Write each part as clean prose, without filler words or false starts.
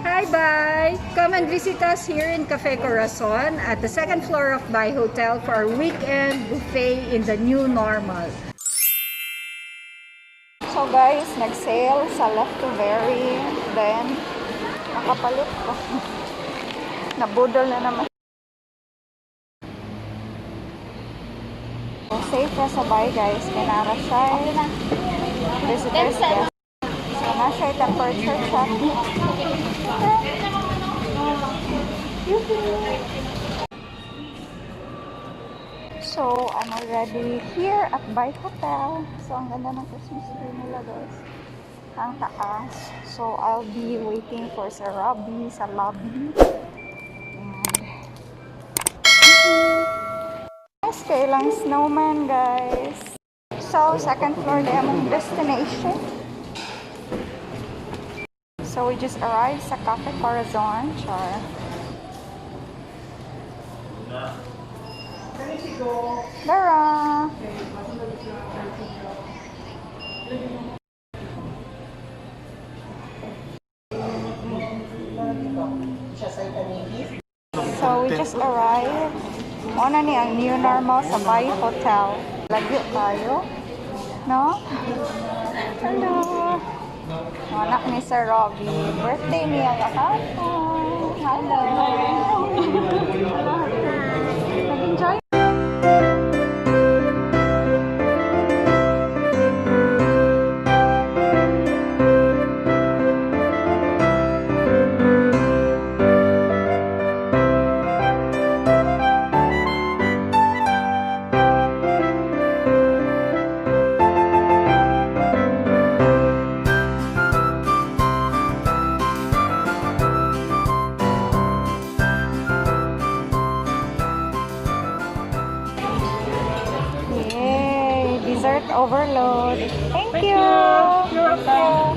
Hi, bye! Come and visit us here in Cafe Corazon at the second floor of Bai Hotel for our weekend buffet in the new normal. So guys, nag-sale sa left to very, then nakapalit ko. Nabudol na naman. So, safe na sa Bai guys, kinara siya. Visitors guest. So, na-siya temperature check. So, I'm already here at Bai Hotel. So, ang ganda ng Christmas tree nila guys. Ang taas. So, I'll be waiting for Sir Robbie sa lobby. Yes, kailang snowman guys. So, second floor na yung destination. So, we just arrived sa Cafe Corazon. Char. Dara! So, we just arrived. Una ni ang new normal sa Bai Hotel. Lagyo tayo. No? Hello! Anak ni Sir Robbie. Birthday niya kahapon. Hello! Nag-enjoy? Dessert overload. Thank you. You're welcome.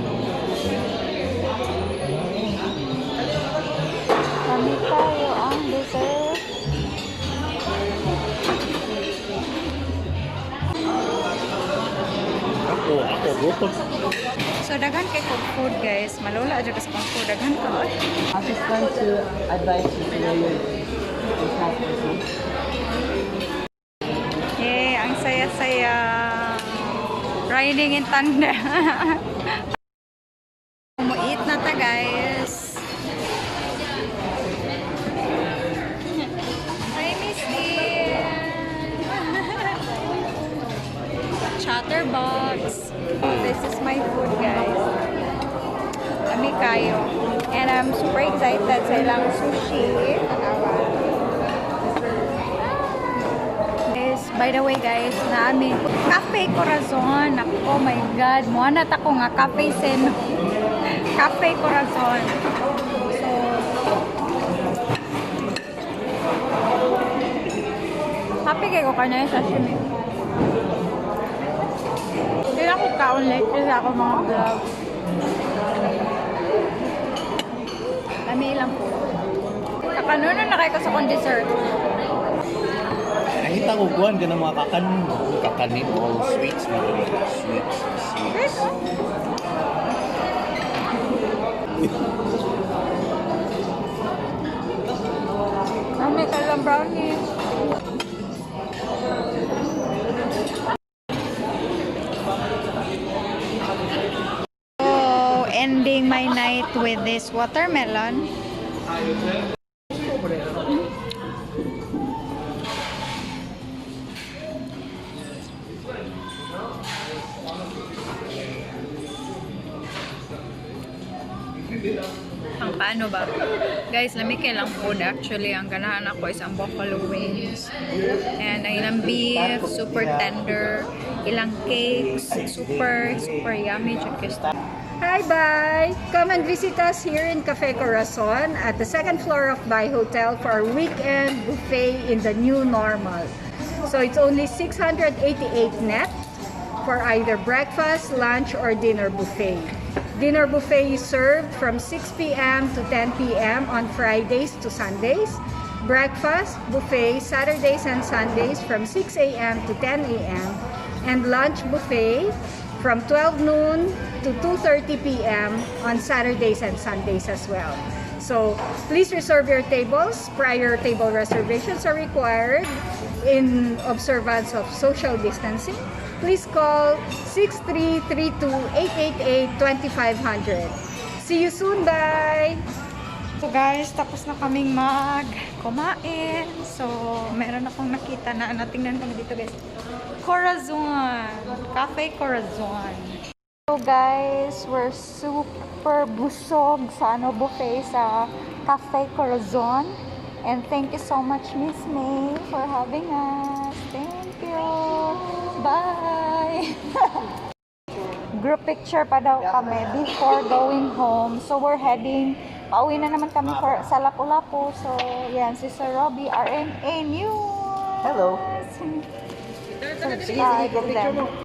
Kami tayo ang dessert. So daghan kay food guys. Malula aja sa food daghan ka. Assistant to advise you to Ang saya-saya. Riding in tandem. Umuit na ta guys. Hi Miss Dean. Chatterbox. This is my food guys. Kami kayo. And I'm super excited sa ilang sushi. By the way guys, namin Cafe Corazon. Oh my god, muanat ako nga Cafe Sen. Cafe Corazon. So happy kayo kanya yung sashimi. Hindi na ako ka-online kasi ako mga vlog. Kami lang po. Kakanunan na kayo sa kong dessert. Nakita ko kuhan ka ng mga kakanin o sweets. Sweets. May kalang brownies. So, ending my night with this watermelon. Ang paano ba? Guys, lamig lang food. Actually, ang ganahan ako is ang buffalo wings. And ang ilang beef, super tender. Ilang cakes, super yummy. Hi, bye! Come and visit us here in Cafe Corazon at the second floor of Bai Hotel for our weekend buffet in the new normal. So it's only 688 net for either breakfast, lunch, or dinner buffet. Dinner buffet is served from 6 p.m. to 10 p.m. on Fridays to Sundays. Breakfast buffet Saturdays and Sundays from 6 a.m. to 10 a.m. And lunch buffet from 12 noon to 2:30 p.m. on Saturdays and Sundays as well. So please reserve your tables. Prior table reservations are required in observance of social distancing. Please call 6332-888-2500. See you soon. Bye! So guys, tapos na kaming kumain. So, meron akong nakita na, natingnan kami dito guys. Corazon! Cafe Corazon. So guys, we're super busog sa buffet sa Cafe Corazon. And thank you so much, Miss May, for having us. Thank you! Bye! Group picture pa daw kami before going home. So we're heading, pauwi na naman kami sa Lapu-Lapu. So yan, si Sir Robbie, RNA News. Hello. So, bye, ganda.